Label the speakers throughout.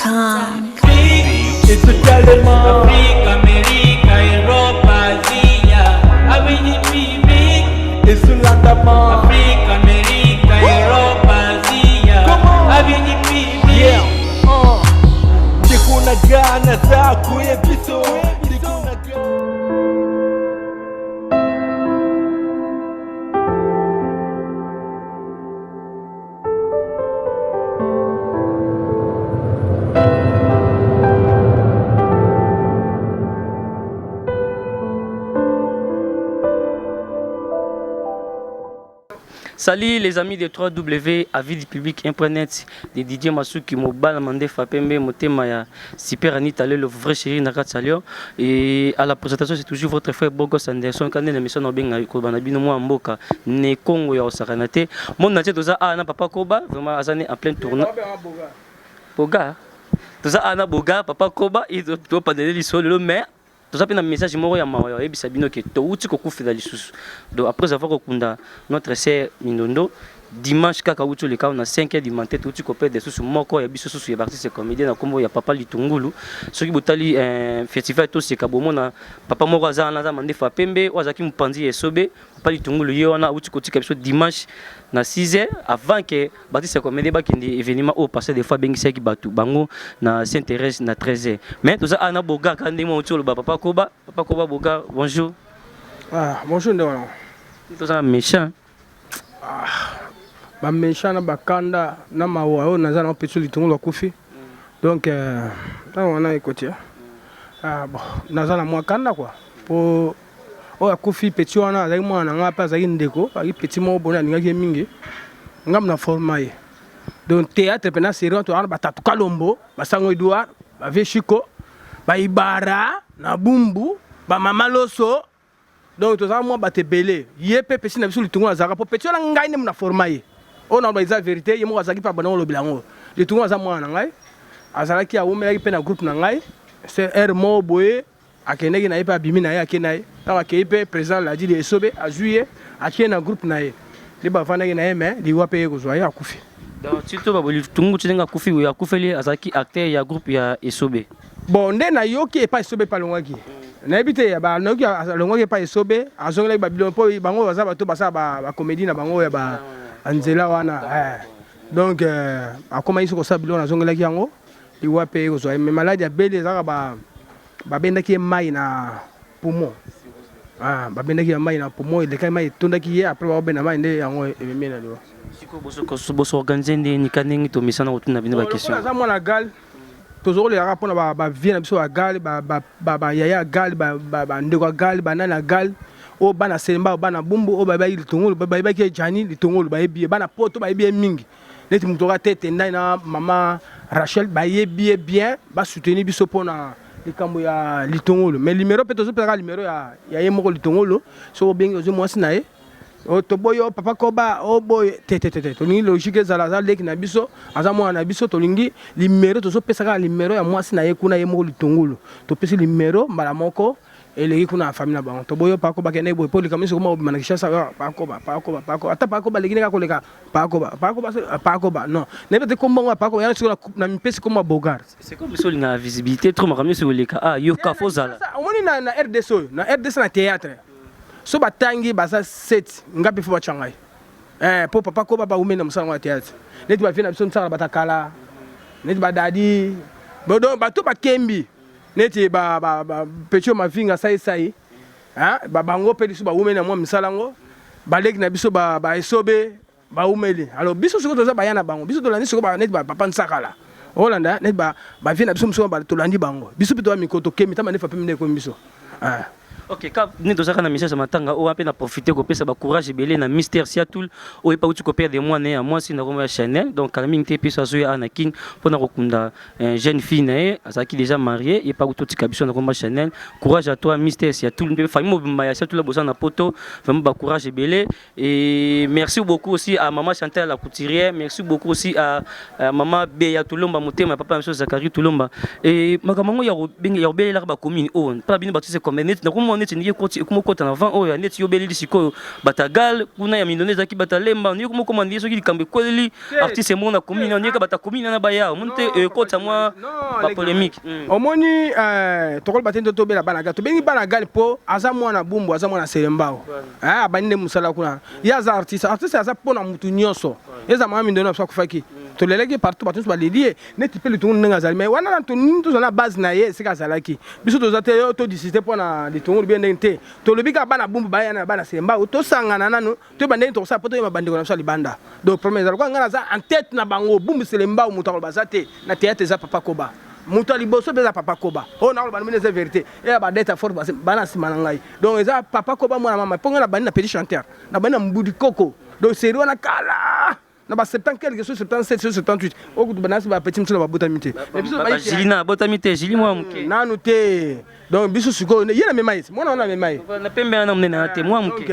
Speaker 1: tongue.
Speaker 2: It's a dilemma.
Speaker 3: Africa, America, Europa, Asia.
Speaker 2: It's a landama.
Speaker 3: Africa, America, Europa, Asia.
Speaker 2: Yeah. Ndikuna gana zaku ebiso. Ndikuna gana.
Speaker 4: Salut les amis de 3W, avis du public internet de Didier Masuki, Mobile Mandé Fapembe, Motemaya, Super Anita, le vrai chéri Nakat Salio. Et à la présentation, c'est toujours votre frère Bogos Anderson, quand l'émission n'a bien Kobanabino Mboka, Né Congo ya Osaranate. Mon nature, tout ça, Anna Papa Koba, vraiment Azane en plein tournoi. Boga, tout ça, Anna Boga, Papa Koba, il doit pas donner l'histoire de l'homme, mais. Tout ça, un message moro ya mawa et bisabino que to uti kokufi dans lisusu. Donc après avoir kokunda notre sœur Minondo dimanche kaka uti le ka on a 5h du matin uti kopé des sous moko ya biso sous ya artiste comédien na kombo ya Papa Litungulu. Soki botali festival to se kabomo na papa moko azana za mande fa pembe wazaki mpanzi esobe Papa Litungulu ye wana uti kotika biso dimanche na 6h avant que Baptiste comédien ba kindi événement au passé des fois bengisa ki batu bango na Saint-Thérèse na 13h. Mais tout ça ana boga kandi mo uti le Papa Koba Boga bonjour.
Speaker 5: Ah bonjour ndona.
Speaker 4: Tout ça méchant.
Speaker 5: Ah ba méchant na bakanda na mawa o naza na petit Litungulu akufi. Donc on a écouté. Ah bon naza na moi kanda quoi. Pour o akufi petit wana azali mwana nga pa azali ndeko ali petit mo bona ningaki mingi ngam na formaye. Donc théâtre pena série to ana batatu kalombo basango Edouard ba Veshiko ba Ibara na Bumbu ba Mama Loso. Donc tout ça moi baté belé yé pe petit na biso Litungulu azaka po petit wana ngai ne na formaye. On a ba vérité yemo azaki pa bana lo bilango. Litungulu aza mwana ngai azalaki a omelaki pe na groupe na ngai c'est R mo boye akendeki na ye pa bimi na ye akena ye tawa ke pe président la dit de Esobe a juillet akena groupe na ye li ba fana na ye mais li wa pe ko zo ya akufi.
Speaker 4: Donc surtout ba Litungulu tsenga kufi ya kufeli azaki acteur ya groupe ya Esobe.
Speaker 5: Bon nde na yoki pa Esobe pa longaki na ebite ya ba noki longaki pa Esobe azongela ba bilon po bango baza bato basa ba comédie na bango ya ba anzela wana donc akoma iso ko sa bilon azongela ki yango li wa pe ko zo mais malade ya bele zaka ba bendaki mai na poumon. Ah ba bendaki mai na poumon ile kai mai tondaki ye après ba benda mai nde yango ememena do.
Speaker 4: Siko boso organiser ni kaningi to misana otuna bino ba question.
Speaker 5: Za mwana gal toujours les rapports ba vie na biso ba gal ba yaya gal ba ndeko gal ba nana gal o bana semba bana bumbu o ba Litungulu ba ki jani Litungulu ba yebi bana poto ba yebi mingi. Neti mutoka tete ndai na mama Rachel ba yebi bien ba soutenir biso pona likambo ya Litungulu mais numéro peut toujours pera numéro ya yemoko Litungulu so bengi ozo mwasi na ye o to boyo Papa Koba o boy tete to ni logique za leki na biso aza mwana na biso to lingi numéro to so pesa ka numéro ya mwasi na ye kuna yemoko Litungulu to pesa numéro mbala moko eleki kuna famille na bango to boyo Papa Koba kene boy poli kamiso kuma obimana kishasa Papa Koba ata Papa Koba leki ka koleka Papa Koba non ne peut kombo Papa Koba ya na mipesi comme Bogar.
Speaker 4: C'est comme ça la visibilité trop marami sur les cas ah yo ka fozala
Speaker 5: omoni na RDC na théâtre so batangi basa 7 ngapi fo bachangai po Papa Koba ba umena musala wa théâtre neti ba fina biso msala batakala neti ba dadi bodo bato ba kembi neti ba pecho mavinga sai ba bango pe biso ba umena mo misala ngo ba leki na biso ba Esobe ba umeli alors biso siko toza bayana bango biso tolandi siko ba neti ba papa nsakala Holanda net ba vient na biso mso ba tolandi bango biso pito mikoto kemi tama ne fa pemne ko biso
Speaker 4: ok ka ni tozaka na message matanga o ape na profiter ko pesa ba courage belé na mystère Siatul o epa uti ko perdre moi né à moi si na ko Chanel donc kala mingi te pesa zo ya anakin pona ko kunda jeune fille né azaki déjà mariée et pas uti kabiso na ko Chanel courage à toi mystère Siatul be famille mo maya Siatul la bosa na poto vraiment ba courage belé et merci beaucoup aussi à maman Chantal la couturière merci beaucoup aussi à maman Beya Tulomba Motema papa monsieur Zakari Tulomba et magamango ya belé la ba commune o pas bino batise comme net na ko neti ndike koti kuma kota na vent oyo neti yobeli sikoyo batagal kuna ya mindoneza ki batalemba ndike kuma koma ndike soki likambe kweli artiste mona commune ndike bata commune na baya monte kota moi ba polémique
Speaker 5: omoni tokol batendo to bela bana ga to bengi bana gal po aza mwana bumbu aza mwana selembao abande musala kuna ya za artiste aza pona mutu nyonso eza mama mindona so kufaki to leleki partout batun so baledie neti pe litungu nga zali mais wana to ninto na base na ye sika zalaki biso to zate to disité pona litungu bien ndente to lobika bana bumbu baya na bana selembao to sangana nanu to bande to sa poto ya mabandiko na so libanda donc premier zalo kwa ngana za en tête na bango bumbu selembao mutu ko bazate na théâtre za papa koba mutu liboso beza papa koba o na ba mine c'est vérité et ba data fort bana simana ngai donc eza papa koba mwana mama ponga na bani na petit chanteur na bani na mbudi koko donc c'est wana kala na ba 70 quelque chose 77 78 o kutu bana ba petit mtsula ba botamité et biso ba
Speaker 4: Jilina botamité Jili moi muke
Speaker 5: nanu te donc biso siko yena memaïs mwana wana memaïs
Speaker 4: na pembe na mnena te moi muke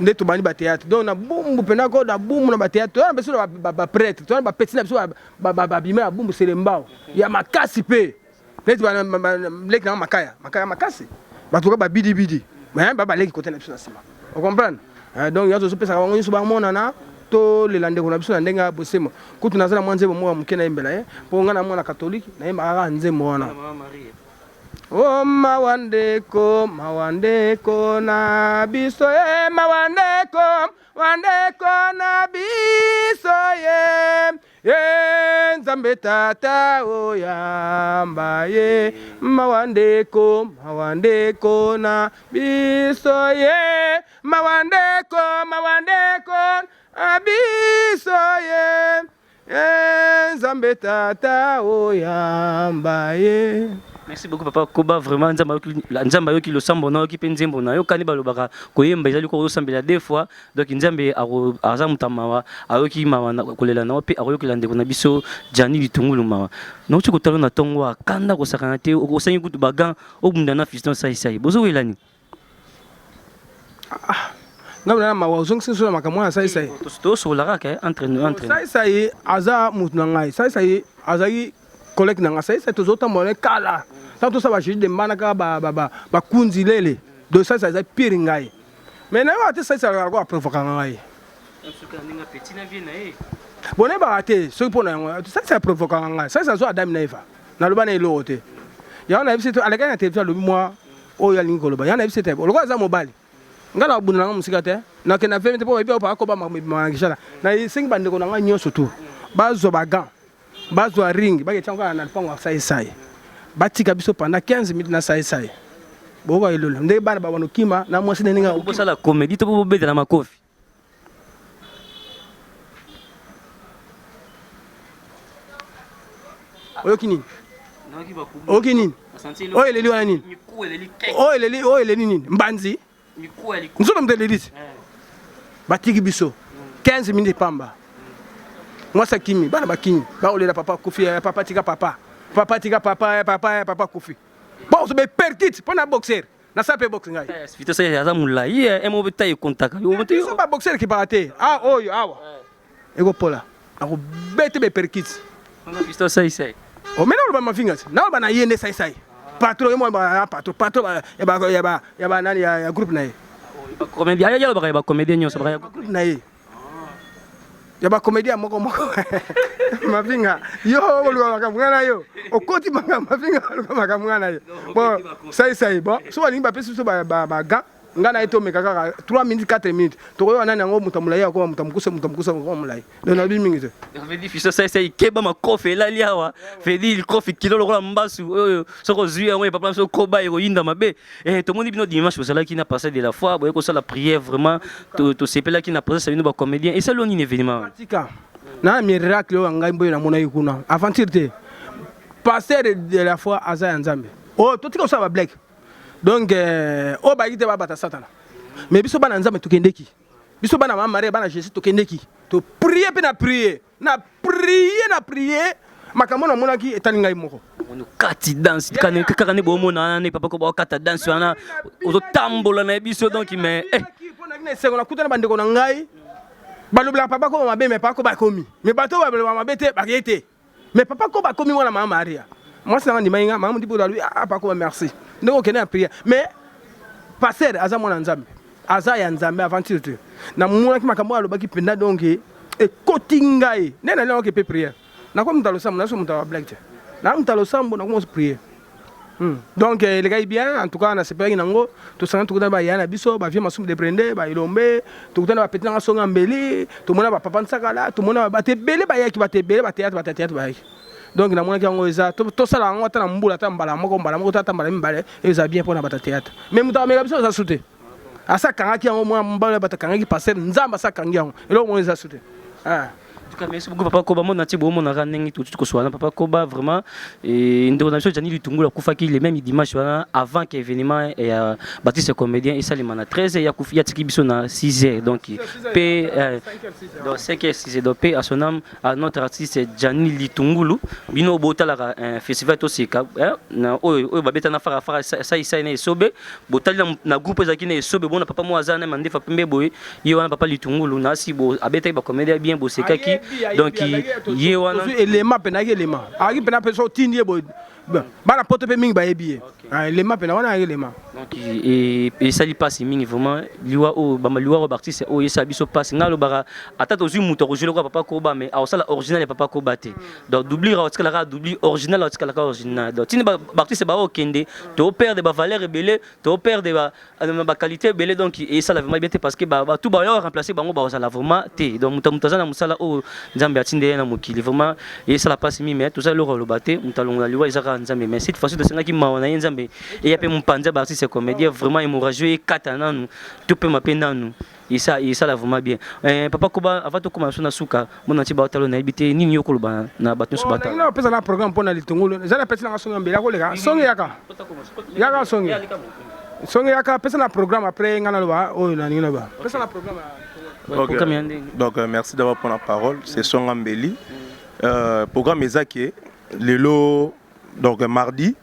Speaker 5: nde to bani ba théâtre donc na bumbu pena ko da bumbu na ba théâtre na biso ba prêtre to ba petit na biso ba bima bumbu selembao ya makasi pe neti ba leki na makaya makasi ba to ba bidi mais ba leki côté na biso na sima on comprend donc yazo pesa ka wango so ba mona na to le lande ko na biso na ndenga bosemo kutu nazala mwanze mo muke na embela po ngana mwana catholique na yemba aka nzembo wana o mawandeko na biso mawandeko na biso nzambe tata o yamba ye mawandeko na biso mawandeko abiso nzambe tata o yamba ye.
Speaker 4: Merci beaucoup papa Koba, vraiment nzamba yoki lo sambo na yoki pe nzembo na yo kani balobaka koyemba ezali ko sambela deux fois donc nzambe aza mutamawa ayoki mawa na kolela na pe ayoki lande ko na biso jani litungulu mawa no tiko talo na tongo akanda ko sakana te o sanyi kutu bagan o bunda na fiston sai bozo welani
Speaker 5: ngabana mawa zong sin so makamwa sai
Speaker 4: to so la ka entre
Speaker 5: sai aza mutna ngai sai azaki collègue na sai to zota mole kala tanto ça va juste de manaka ba kunzilele de ça pire ngai mais na wa te ça ko provoquer ngai
Speaker 4: petit na vie na
Speaker 5: boné ba te so pour na ça provoquer ngai ça zo adam na ifa na loba na ilo te ya na ibisi to aleka na television lobi moi o ya lingo loba ya na ibisi te lo ko za mobile ngana buna na musika te na ke na femme te po ba ko ba ma ngishala na sing bande ko na ngai nyoso tu ba zo ba gan bazo a ring ba ketanga na pango sai batika biso pendant 15 minutes na sai boka ilolo ndé bana ba wanokima na mwasi ninga
Speaker 4: ubosa la comédie to bo beta na makofi
Speaker 5: oyokini okini oyeleli wana nini oyeleli nini mbanzi nzoto mdelelisi batiki biso 15 minutes pamba mwasa kimi bana bakini ba olela papa kufi papa tika papa kufi bon so be perkit pona boxer na sape box ngai
Speaker 4: vito sai ya zamula ye emo betai kontaka yo
Speaker 5: moto so ba boxer ki parate oyo awa ego pola ako bete be perkit
Speaker 4: ona vito sai
Speaker 5: o mena lo ba mafingas na ba na yende sai patron mo ba patron ya ba nani ya groupe na ye
Speaker 4: ba comédien ya ba comédien nyoso ba
Speaker 5: groupe na ye ya ba comédien moko mafinga yo oluka makamwana yo okoti mafinga oluka makamwana yo bon sai bon so ba limba pesi so ba ga ngana eto meka kaka 3 minutes 4 minutes to ko nani ngo mutamulai ko mutamkusa ko mulai do na bi mingi te
Speaker 4: vedi fiso sai keba makofi la liawa vedi il kofi kilo lokola mbasu oyo soko zui ngo papa so koba ero yinda mabe to moni bino dimanche osala qui n'a passé de la fois boye ko sala prière vraiment to sepela qui n'a passé ça bino ba comédien et ça l'on un événement
Speaker 5: na miracle ngai mboyo na mona yikuna aventure te passer de la foi aza nzambe oh to tika so ba black donc o ba yite ba bata satana mais biso bana nzambe tokendeki biso bana mama Maria bana Jésus tokendeki to prier pe na prier makamona mona ki etali ngai moko
Speaker 4: on kati danse kana kaka ne bo mona ne papa ko ba kata danse wana ozo tambola na biso donc mais
Speaker 5: pona kine seko na kutana bandeko na ngai balobla papa ko mabe mais papa ko ba komi mais bato ba mabe te ba yete mais papa ko ba komi mona mama Maria moi c'est ngandi mainga mamu dipo lui papa ko merci ndeko kene a prier mais passer aza mwana nzambe aza ya nzambe aventure te na mwana ki makambo alobaki penda donc e kotingai nena lelo ke pe prière na kwa mutalo sambo na so mutalo black te na mutalo sambo na commence prier donc les gars bien en tout cas na sepeli nango to sanga to kutana ba yana biso ba vie masumu de prendre ba ilombe to kutana ba petanga songa mbeli to mona ba papa nsakala to mona ba tebele ba yaki ba tebele ba théâtre ba yaki donc na mona ki yango eza to sala ngo ta na mbula ta mbala moko ta mbala mbale eza bien pona ba théâtre mais mutalo mela biso za souté asa kanga ki yango mwa mbala ba ta kanga ki passer nzamba sa kanga yango elo mo eza souté
Speaker 4: Merci beaucoup Papa Koba, mon natif, mon ranning tout ce soit Papa Koba vraiment et une donation Jani Lutungu la Koufaki les mêmes dimanche avant que l'événement et Baptiste comédien et Salimana 13 et Yakoufi Yatiki Bissona 6h donc P dans 5h 6h donc P à son âme à notre artiste Jani Litungulu bino botala un festival aussi na o babeta na fara ça isa na sobe botali na groupe ezaki na sobe bona papa mo azana mande fa pembe boy yo wana papa Litungulu na si bo abeta ba comédien bien bo sekaki donc il y a un
Speaker 5: élément penaki élément ari pena peso tindi boy bana poto pe mingi ba yebi élément pena wana élément
Speaker 4: donc et ça lui passe mingi vraiment liwa o bama liwa o artiste o yesa biso passe ngalo bara atata ozu muto rojelo ko Papa Koba mais a osala original Papa Koba te donc doubler otikala doubler original otikala original donc tini ba artiste ba o kende to perdre ba valeur belé to perdre ba qualité belé donc et ça la vraiment bien parce que ba tout ba yo remplacer bango ba osala vraiment te donc mutaza na musala o nzambe atinde na mokili vraiment et ça la passe mi mais tout ça le rolo baté mutalonga liwa izaka nzambe mais cette fois-ci de senga ki maona nzambe et ya pe mpanza ba artiste comédien vraiment hémorragieux et katana nous tout peut m'appeler nous et ça la vraiment bien Papa Koba avant de commencer na suka mon anti ba talo na ibité nini yokoloba na batu so bata
Speaker 5: na pesa na programme pona litungulu za na pesa na songa mbela ko lega songa yaka songa yaka pesa na programme après ngana loba o na nina ba pesa na programme
Speaker 1: donc merci d'avoir pris la parole c'est Songa Mbeli programme ezaki lelo donc mardi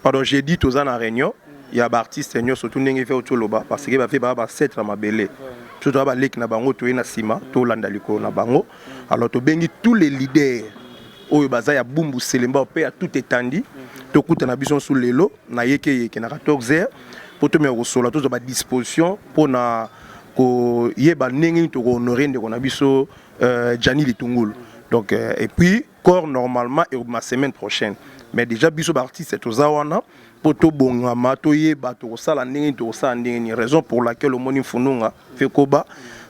Speaker 1: pardon jeudi toza na réunion il y a artiste senior surtout ndenge fait autoloba parce que ba fait ba 7 na mabele tout ba lek na bango to na sima to landa liko na bango alors to bengi tous les leaders oyo baza ya bumbu selemba pe à tout étendi to kuta na biso sous lelo na yeke na 14h pour to me resola to ba disposition pour na ko yeba ndenge to honorer ndeko na biso Jani Litungulu donc et puis corps normalement et ma semaine prochaine mais déjà biso artiste c'est ozawana poto bongama to yeba to sala ndenge to sala ndenge raison pour laquelle omoni fununga fait Koba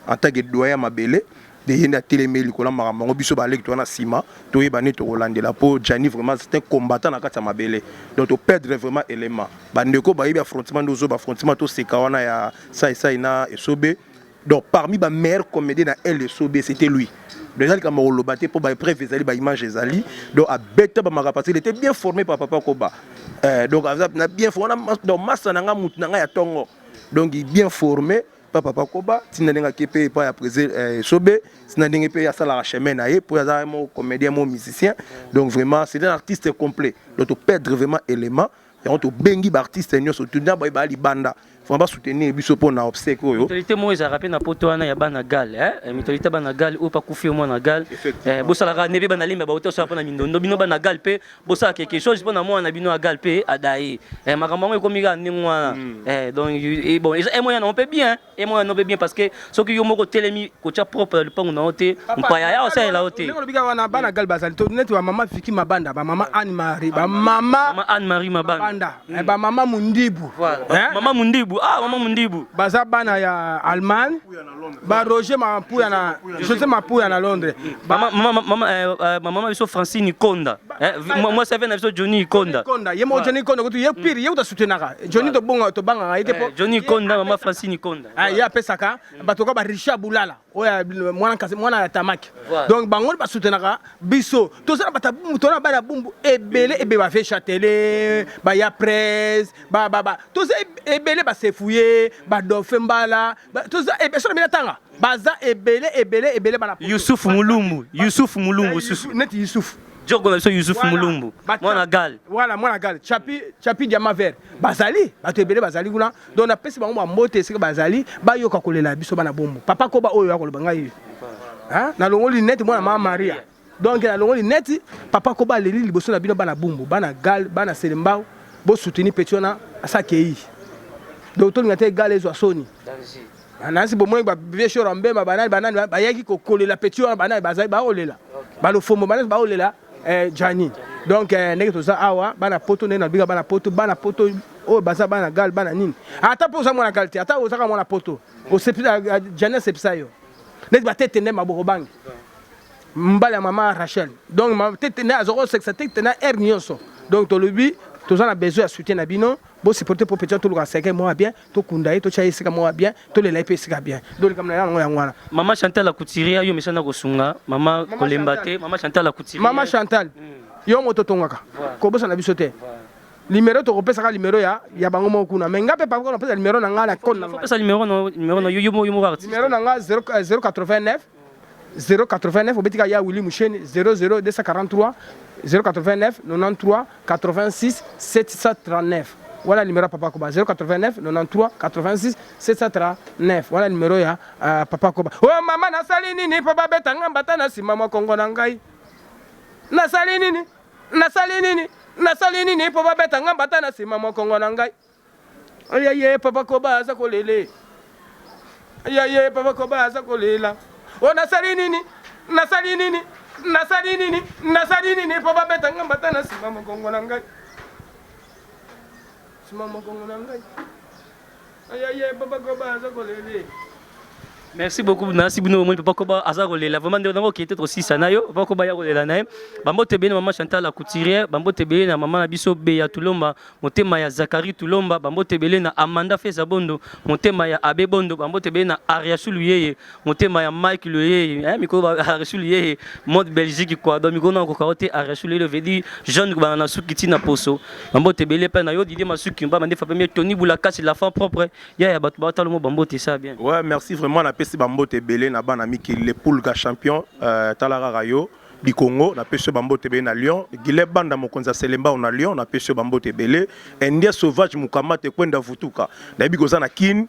Speaker 1: en tant que doyen mabele de yenda télémeli ko la mamango biso ba lek to na sima to yeba ne to rolandela po Jani vraiment c'est un combattant na kata mabele donc to perdre vraiment élément ba ndeko ba yebi affrontement dozo ba affrontement to sekawana ya ça ina esobe donc parmi ba meilleurs comédiens na elle esobe c'était lui déjà le Cameroun batté pour ba preuve ezali ba image ezali donc a beta ba mara parce il était bien formé par Papa Koba donc a bien formé donc massa nanga mutu nanga ya tongo donc il bien formé par Papa Koba tinandenga kepe pa ya président sobe tinandenga pe ya sala chemin na ye pour ya mo comédien mo musicien donc vraiment c'est un artiste complet donc to perdre vraiment élément et on to bengi ba artiste nyo so tunda ba li banda faut pas soutenir biso pour na obsèque oyo
Speaker 4: mitolité mo za rappel na poto wana ya bana gal mitolité bana gal ou pas kufi mo na gal bo sala ga nebe bana limba ba oto so na mindo bino bana gal pe bo sala quelque chose pour na mo na bino gal pe adai makambo ko mi ga ndingwa donc bon et moyen on peut bien et moyen on peut bien parce que ce que yo moko telemi ko cha propre le pangu na ote mpaya ya osa la ote
Speaker 5: ngo biga wana bana gal bazali to net wa mama fiki mabanda ba mama Anne Marie ba mama
Speaker 4: Anne Marie mabanda
Speaker 5: ba mama Mundibu
Speaker 4: mama Mundibu mama Mundibu
Speaker 5: baza bana ya Allemagne ba Roger Mapuya na José Mapuya na Londres
Speaker 4: mama biso Francine Konda moi ça vient na biso Johnny Konda
Speaker 5: yemo Johnny Konda ko tu ye pire ye uta soutenaka Johnny to bonga to banga ite po
Speaker 4: Johnny Konda mama Francine Konda
Speaker 5: ya pesaka batoka ba Richard Bulala oya mwana ya Tamaki donc bango ba soutenaka biso to sala bata bumbu to na bana bumbu ebele ebe ba fait châtelet ba ya presse ba to se ebele ba sefouye ba dofembala to ça ebe so na tanga baza ebele bana
Speaker 4: Youssouf Mulumbu
Speaker 5: net Youssouf
Speaker 4: Djogo na Youssouf Mulumbu mwana gal
Speaker 5: voilà mwana gal chapi diamant vert bazali bato ebele bazali kuna donc na pesi bango ba mbote sika bazali ba yoka kolela biso bana bombo Papa Koba oyo akoloba ngai na longoli net mwana mama Maria donc na longoli net Papa Koba leli liboso na bino bana bombo bana gal bana selembao bo soutenir petiona asakei donc to ngate égal ezwa soni nansi bomoni ba vieux choro mbemba banani bayaki kokolela petit wana banani bazali baolela balofombo banani baolela Jani donc ndenge toza awa bana poto ndenge na biga bana poto oyo baza bana gal bana nini ata po oza mwana gal te ata ozaka mwana poto osepisa Jani asepisa yo ndenge batete nde maboko bangi mbala ya mama Rachel donc tete nde azoko seksa tete na air nyonso donc tolobi toza na besoin ya soutien na bino bo supporter pour petit toluka seke moi bien to kunda to cha esika moi bien to lela pe esika bien donc comme na yango wana
Speaker 4: Maman Chantal la couturière yo mesana ko sunga mama kolembate Maman Chantal la couturière
Speaker 5: Maman Chantal yo moto tongaka ko bosa na biso te numéro to kopesa ka numéro ya bango mo kuna mais ngape pa ko pesa numéro na nga na kon na nga
Speaker 4: pesa numéro no yo
Speaker 5: numéro na nga 089 089 obetika ya Willy Moucheni 00243 089 93 86 739 voilà numéro Papa Koba 089 93 86 739 voilà numéro ya Papa Koba. Oh mama nasali nini papa betanga mbata na sima mo Kongo na ngai nasali nini papa betanga mbata na sima mo Kongo na ngai ayaye Papa Koba aza kolele ayaye Papa Koba aza kolela oh nasali nini papa betanga mbata na sima mo Kongo na ngai
Speaker 4: Merci beaucoup Nasi Bino mo Papa Koba azakolela vraiment ndeko qui était aussi sanayo Papa Koba ya kolela nae bambo tebele Maman Chantal la couturière bambo tebele na mama na biso Beya Tulomba motema ya Zakari Tulomba bambo tebele na Amanda Feza Bondo motema ya Abe Bondo bambo tebele na Aria Suluyeye motema ya Mike Luyeye miko Aria Suluyeye mode Belgique quoi donc miko na ko karote Aria Suluyeye veut dire jeune ba na sukiti na poso bambo tebele pa na yo Didier Masuki mba mande fa premier Tony Boulaka c'est la femme propre ya batu batalo mo bambo te ça bien
Speaker 1: ouais merci vraiment na pesi bambote belé na bana miki les poules champion Talara Rayo du Congo na pesi bambote belé na Lyon Gile banda mokonza Selemba na Lyon na pesi bambote belé India sauvage mukamate kwenda vutuka na bigo za na kin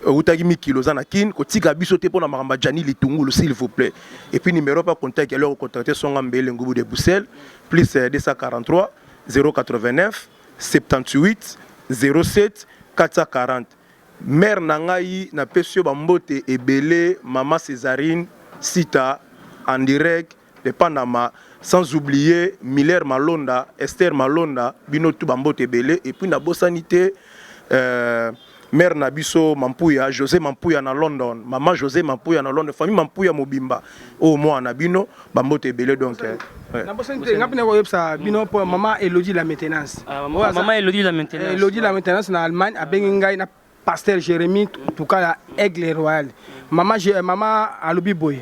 Speaker 1: utaki mikilo za na kin kotika biso te pona makamba Jani Litungulu s'il vous plaît et puis numéro pas contact ya leur contacter son ngambele ngubu de Bruxelles plus 243 089 78 07 440 mère nangai na pesio bambote ebele Maman Césarine Sita en direct de Panama sans oublier Miller Malonda Esther Malonda bino tout bambote ebele et puis na bosanité mère Nabiso Mampuya José Mampuya na London Maman José Mampuya na London famille Mampuya Mobimba au moins na bino bambote ebele donc
Speaker 5: na bosanité ngapine ko yebsa bino pour Maman Elodie la maintenance
Speaker 4: Maman Elodie la maintenance
Speaker 5: Elodie la maintenance na Allemagne a bengai na Pasteur Jérémy, en tout cas la Aigle Royal. Maman Alobi Boy.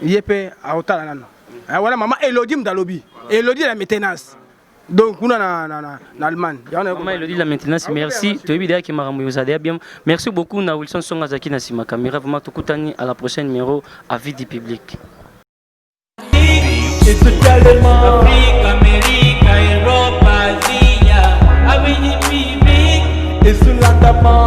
Speaker 5: Yepe a Otalano. Voilà, Maman Elodie Mdalobi. Elodie la maintenance. Donc, on a en Allemagne.
Speaker 4: Maman Elodie la maintenance, merci. Tu es bien qui m'a remis bien. Merci beaucoup, na Wilson Songazaki na Sima Caméra. Vraiment, tout à la prochaine numéro à vie du public.
Speaker 3: Afrique, Amérique, Europe, Asie, à vie du public.
Speaker 2: Et sur la table